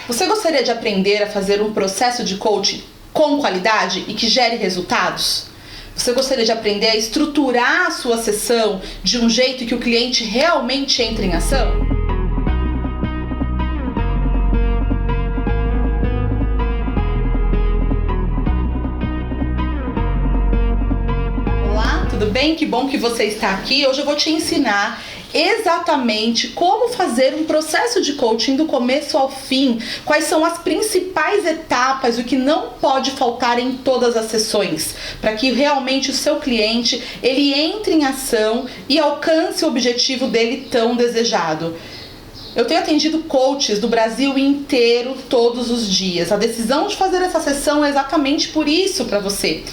Você gostaria de aprender a fazer um processo de coaching com qualidade e que gere resultados? Você gostaria de aprender a estruturar a sua sessão de um jeito que o cliente realmente entre em ação? Olá, tudo bem? Que bom que você está aqui. Hoje eu vou te ensinar exatamente como fazer um processo de coaching do começo ao fim, quais são as principais etapas, o que não pode faltar em todas as sessões, para que realmente o seu cliente ele entre em ação e alcance o objetivo dele tão desejado. Eu tenho atendido coaches do Brasil inteiro todos os dias. A decisão de fazer essa sessão é exatamente por isso para você,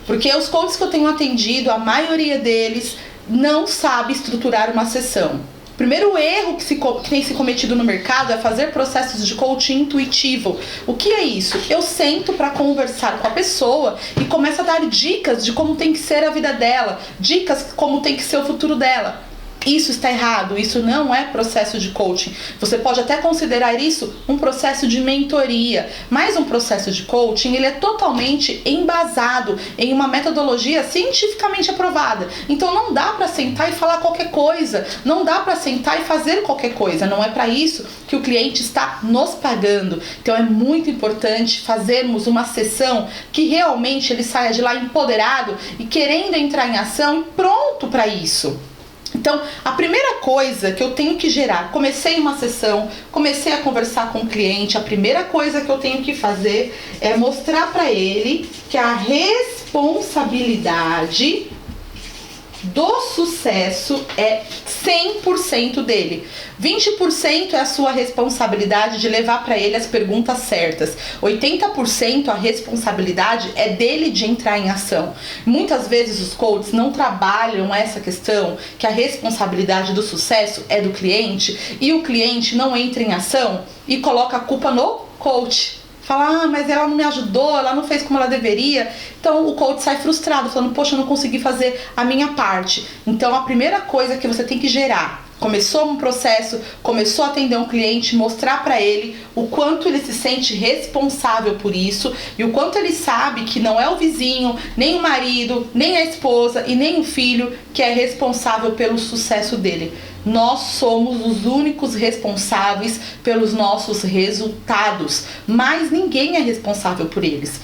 porque os coaches que eu tenho atendido, a maioria deles não sabe estruturar uma sessão. O primeiro erro que tem se cometido no mercado é fazer processos de coaching intuitivo. O que é isso? Eu sento para conversar com a pessoa e começo a dar dicas de como tem que ser a vida dela, dicas como tem que ser o futuro dela. Isso está errado, isso não é processo de coaching. Você pode até considerar isso um processo de mentoria, mas um processo de coaching ele é totalmente embasado em uma metodologia cientificamente aprovada. Então não dá para sentar e falar qualquer coisa, não dá para sentar e fazer qualquer coisa, não é para isso que o cliente está nos pagando. Então é muito importante fazermos uma sessão que realmente ele saia de lá empoderado e querendo entrar em ação e pronto para isso. Então, a primeira coisa que eu tenho que gerar, comecei uma sessão, comecei a conversar com o cliente, a primeira coisa que eu tenho que fazer é mostrar para ele que a responsabilidade do sucesso é 100% dele. 20% é a sua responsabilidade de levar para ele as perguntas certas. 80% a responsabilidade é dele de entrar em ação. Muitas vezes os coaches não trabalham essa questão que a responsabilidade do sucesso é do cliente e o cliente não entra em ação e coloca a culpa no coach. Fala, mas ela não me ajudou, ela não fez como ela deveria. Então o coach sai frustrado, falando, poxa, eu não consegui fazer a minha parte. Então a primeira coisa que você tem que gerar, começou um processo, começou a atender um cliente, mostrar para ele o quanto ele se sente responsável por isso e o quanto ele sabe que não é o vizinho, nem o marido, nem a esposa e nem o filho que é responsável pelo sucesso dele. Nós somos os únicos responsáveis pelos nossos resultados, mas ninguém é responsável por eles.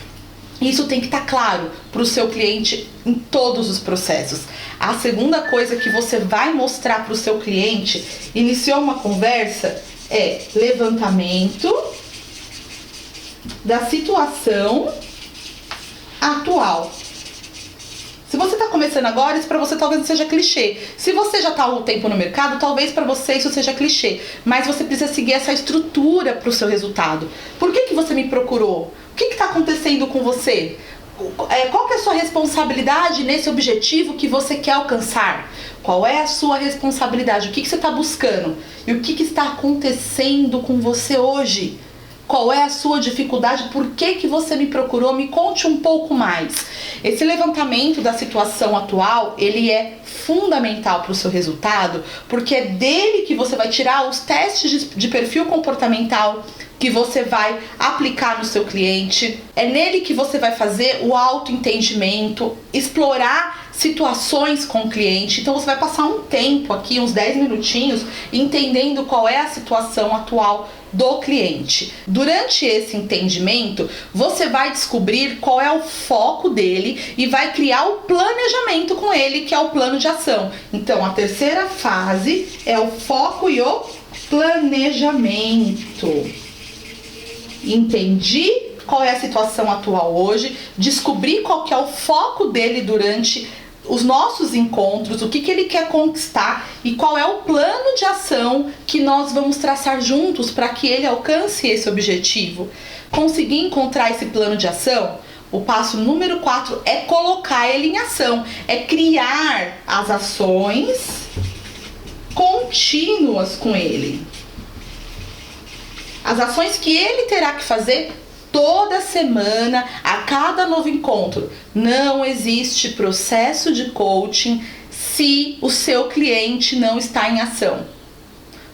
Isso tem que estar claro para o seu cliente em todos os processos. A segunda coisa que você vai mostrar para o seu cliente, iniciou uma conversa, é levantamento da situação atual. Se você está começando agora, isso para você talvez não seja clichê. Se você já está há um tempo no mercado, talvez para você isso seja clichê. Mas você precisa seguir essa estrutura para o seu resultado. Por que você me procurou? O que está acontecendo com você? Qual que é a sua responsabilidade nesse objetivo que você quer alcançar? Qual é a sua responsabilidade? O que você está buscando? E o que está acontecendo com você hoje? Qual é a sua dificuldade? Por que você me procurou? Me conte um pouco mais. Esse levantamento da situação atual, ele é fundamental para o seu resultado, porque é dele que você vai tirar os testes de perfil comportamental que você vai aplicar no seu cliente. É nele que você vai fazer o autoentendimento, explorar situações com o cliente. Então você vai passar um tempo aqui, uns 10 minutinhos, entendendo qual é a situação atual do cliente. Durante esse entendimento, você vai descobrir qual é o foco dele e vai criar o planejamento com ele, que é o plano de ação. Então, a terceira fase é o foco e o planejamento. Entendi qual é a situação atual hoje, descobri qual que é o foco dele durante os nossos encontros, o que ele quer conquistar e qual é o plano de ação que nós vamos traçar juntos para que ele alcance esse objetivo. Conseguir encontrar esse plano de ação, o passo número 4 é colocar ele em ação, é criar as ações contínuas com ele. As ações que ele terá que fazer toda semana, a cada novo encontro. Não existe processo de coaching se o seu cliente não está em ação.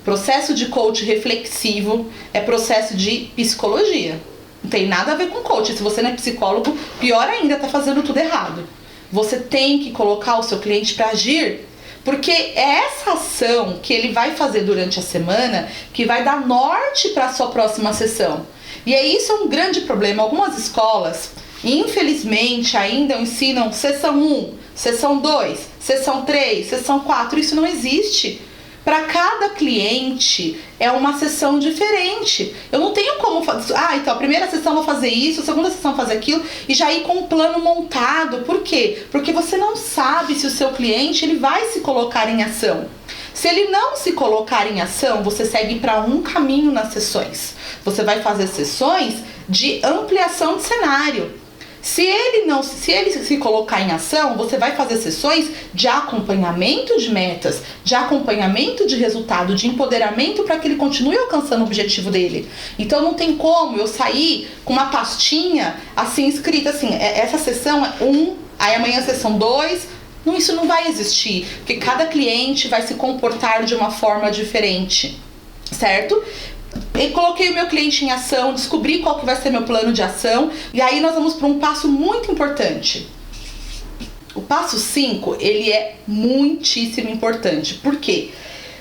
Processo de coach reflexivo é processo de psicologia. Não tem nada a ver com coach. Se você não é psicólogo, pior ainda, tá fazendo tudo errado. Você tem que colocar o seu cliente para agir, porque é essa ação que ele vai fazer durante a semana que vai dar norte para a sua próxima sessão. E isso é um grande problema. Algumas escolas, infelizmente, ainda ensinam sessão 1, sessão 2, sessão 3, sessão 4. Isso não existe. Para cada cliente é uma sessão diferente. Eu não tenho como fazer. Então a primeira sessão eu vou fazer isso, a segunda sessão eu vou fazer aquilo e já ir com um plano montado. Por quê? Porque você não sabe se o seu cliente ele vai se colocar em ação. Se ele não se colocar em ação, você segue para um caminho nas sessões. Você vai fazer sessões de ampliação de cenário. Se ele se colocar em ação, você vai fazer sessões de acompanhamento de metas, de acompanhamento de resultado, de empoderamento para que ele continue alcançando o objetivo dele. Então não tem como eu sair com uma pastinha assim escrita assim, essa sessão é 1, aí amanhã a sessão 2. Não, isso não vai existir, porque cada cliente vai se comportar de uma forma diferente, certo? Eu coloquei o meu cliente em ação, descobri qual que vai ser meu plano de ação, e aí nós vamos para um passo muito importante. O passo 5, ele é muitíssimo importante. Por quê?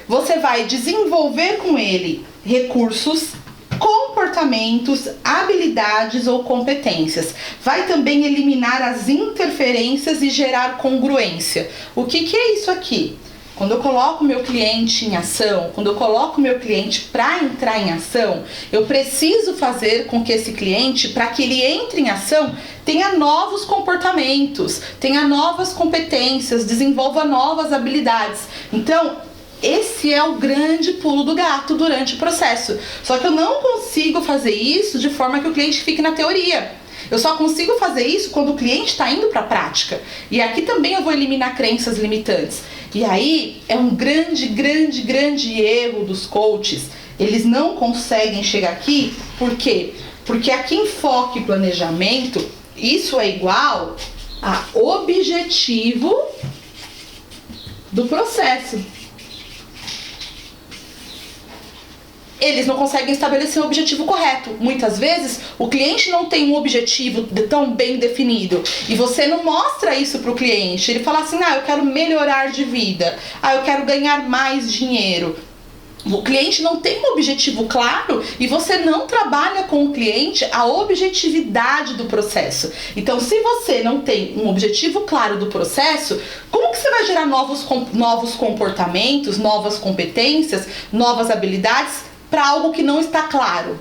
Você vai desenvolver com ele recursos, comportamentos, habilidades ou competências. Vai também eliminar as interferências e gerar congruência. O que é isso aqui? Quando eu coloco meu cliente em ação, quando eu coloco meu cliente para entrar em ação, eu preciso fazer com que esse cliente, para que ele entre em ação, tenha novos comportamentos, tenha novas competências, desenvolva novas habilidades. Então, esse é o grande pulo do gato durante o processo. Só que eu não consigo fazer isso de forma que o cliente fique na teoria. Eu só consigo fazer isso quando o cliente está indo para a prática. E aqui também eu vou eliminar crenças limitantes. E aí é um grande erro dos coaches. Eles não conseguem chegar aqui. Por quê? Porque aqui em foco e planejamento, isso é igual a objetivo do processo. Eles não conseguem estabelecer um objetivo correto. Muitas vezes, o cliente não tem um objetivo tão bem definido. E você não mostra isso para o cliente. Ele fala assim, eu quero melhorar de vida. Eu quero ganhar mais dinheiro. O cliente não tem um objetivo claro e você não trabalha com o cliente a objetividade do processo. Então, se você não tem um objetivo claro do processo, como que você vai gerar novos comportamentos, novas competências, novas habilidades para algo que não está claro?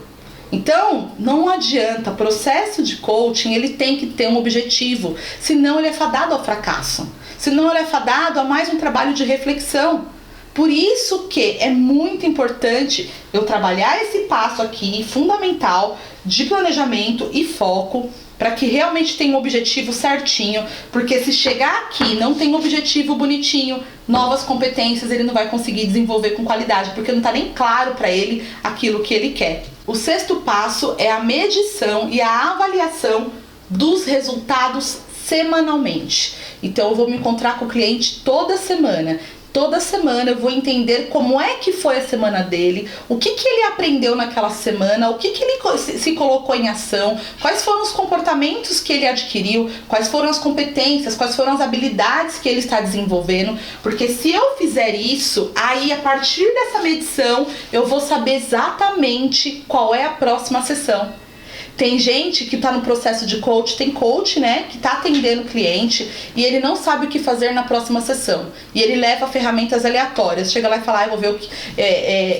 Então, não adianta. Processo de coaching, ele tem que ter um objetivo, senão ele é fadado ao fracasso, senão ele é fadado a mais um trabalho de reflexão. Por isso que é muito importante eu trabalhar esse passo aqui, fundamental, de planejamento e foco, para que realmente tenha um objetivo certinho, porque se chegar aqui e não tem um objetivo bonitinho, novas competências, ele não vai conseguir desenvolver com qualidade, porque não está nem claro para ele aquilo que ele quer. O 6º passo é a medição e a avaliação dos resultados semanalmente. Então eu vou me encontrar com o cliente toda semana. Toda semana eu vou entender como é que foi a semana dele, o que ele aprendeu naquela semana, o que ele se colocou em ação, quais foram os comportamentos que ele adquiriu, quais foram as competências, quais foram as habilidades que ele está desenvolvendo, porque se eu fizer isso, aí a partir dessa medição eu vou saber exatamente qual é a próxima sessão. Tem gente que está no processo de coach, tem coach, né, que está atendendo o cliente e ele não sabe o que fazer na próxima sessão. E ele leva ferramentas aleatórias. Chega lá e fala, eu vou ver o que,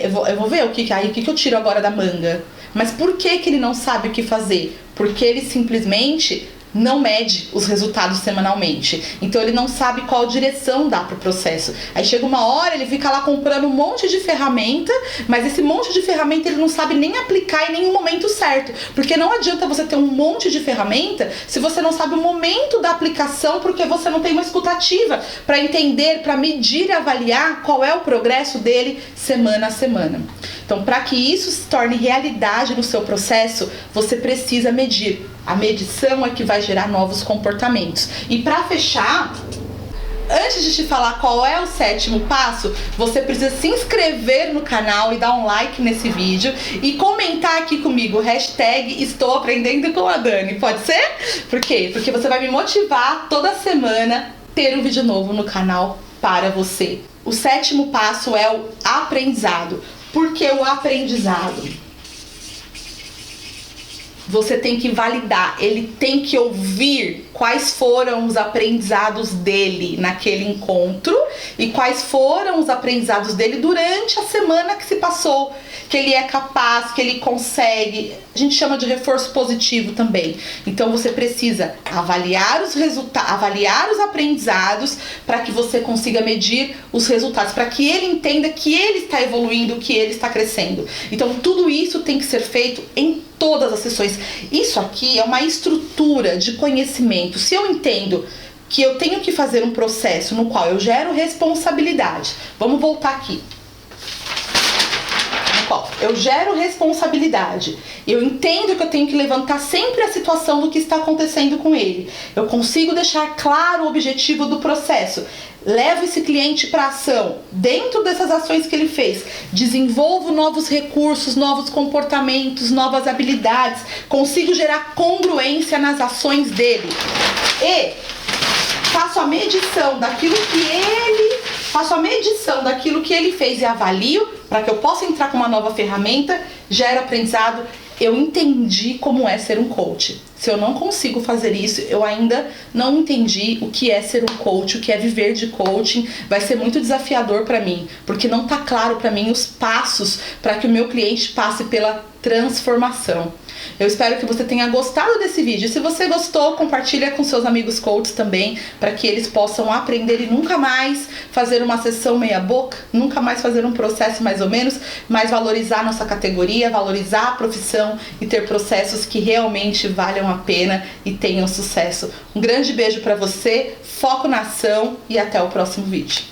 eu vou ver o que eu tiro agora da manga. Mas por que ele não sabe o que fazer? Porque ele simplesmente não mede os resultados semanalmente. Então ele não sabe qual direção dá pro processo. Aí chega uma hora, ele fica lá comprando um monte de ferramenta, mas esse monte de ferramenta ele não sabe nem aplicar em nenhum momento certo. Porque não adianta você ter um monte de ferramenta se você não sabe o momento da aplicação, porque você não tem uma escutativa para entender, para medir e avaliar qual é o progresso dele semana a semana. Então, para que isso se torne realidade no seu processo, você precisa medir. A medição é que vai gerar novos comportamentos. E para fechar, antes de te falar qual é o 7º passo, você precisa se inscrever no canal e dar um like nesse vídeo e comentar aqui comigo, hashtag estou aprendendo com a Dani, pode ser? Por quê? Porque você vai me motivar toda semana ter um vídeo novo no canal para você. O 7º passo é o aprendizado. Por que o aprendizado? Você tem que validar, ele tem que ouvir quais foram os aprendizados dele naquele encontro e quais foram os aprendizados dele durante a semana que se passou, que ele é capaz, que ele consegue. A gente chama de reforço positivo também. Então você precisa avaliar os resultados, avaliar os aprendizados para que você consiga medir os resultados, para que ele entenda que ele está evoluindo, que ele está crescendo. Então tudo isso tem que ser feito em todas as sessões. Isso aqui é uma estrutura de conhecimento. Se eu entendo que eu tenho que fazer um processo no qual eu gero responsabilidade, vamos voltar aqui. No qual eu gero responsabilidade, eu entendo que eu tenho que levantar sempre a situação do que está acontecendo com ele. Eu consigo deixar claro o objetivo do processo. Levo esse cliente para ação. Dentro dessas ações que ele fez, desenvolvo novos recursos, novos comportamentos, novas habilidades. Consigo gerar congruência nas ações dele. E faço a medição daquilo que ele fez e avalio para que eu possa entrar com uma nova ferramenta, gero aprendizado. Eu entendi como é ser um coach. Se eu não consigo fazer isso, eu ainda não entendi o que é ser um coach, o que é viver de coaching. Vai ser muito desafiador para mim, porque não tá claro para mim os passos para que o meu cliente passe pela transformação. Eu espero que você tenha gostado desse vídeo. Se você gostou, compartilha com seus amigos coaches também, para que eles possam aprender e nunca mais fazer uma sessão meia boca, nunca mais fazer um processo mais ou menos, mas valorizar nossa categoria, valorizar a profissão e ter processos que realmente valham a pena e tenham sucesso. Um grande beijo para você, foco na ação e até o próximo vídeo.